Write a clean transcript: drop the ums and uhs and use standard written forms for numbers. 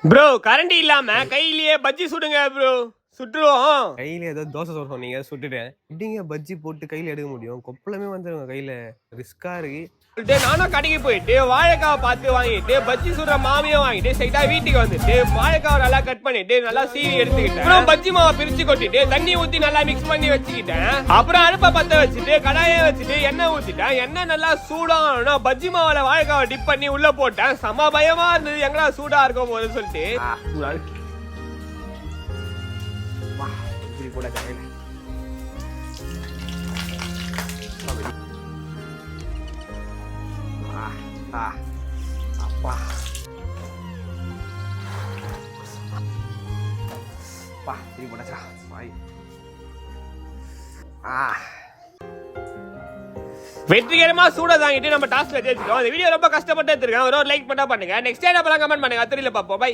Bro current இல்லாம கையிலேயே bajji சுடுங்க bro. சுட்டுருவோம். கையில ஏதோ தோசை சுட சொன்னீங்க, சுட்டுட்டேன். எப்படிங்க பஜ்ஜி போட்டு கையில எடுக்க முடியும்? கொப்பளமே வந்துருங்க கையில. ரிஸ்கா இருக்கு. நானும் கடைக்கு போயிட்டு வாழைக்காவை பார்த்து வாங்கிட்டு பஜ்ஜி சுடுற மாவையும் வாங்கிட்டு ஸ்ட்ரைட்டா வீட்டுக்கு வந்துட்டு வாழைக்காவை நல்லா கட் பண்ணிட்டு நல்லா சீவி எடுத்துக்கிட்டேன். அப்புறம் பஜ்ஜி மாவை பிரிச்சு கொட்டிட்டு தண்ணி ஊத்தி நல்லா மிக்ஸ் பண்ணி வச்சுக்கிட்டேன். அப்புறம் அடுப்பை பத்த வச்சுட்டு கடாயை வச்சுட்டு எண்ணெய் ஊத்திட்டேன். எண்ணெய் நல்லா சூடானா பஜ்ஜி மாவுல வாழைக்காவை டிப் பண்ணி உள்ள போட்டேன். செம பயமா இருந்தது, எங்கடா சூடா இருக்கும் போது சொல்லிட்டு. கூட கையில அப்பா அப்பா இது போடா வாய். வெற்றிகரமா சூட தாங்கிட்டு நம்ம டாஸ்க்ல ஜெயிச்சிட்டோம். இந்த வீடியோ ரொம்ப கஷ்டப்பட்டு எடுத்துருக்கேன். ஒரு லைக் பண்ணா பண்ணுங்க. நெக்ஸ்ட் டைம் கமெண்ட் பண்ணுங்க. தெரியல பாப்போம். பை.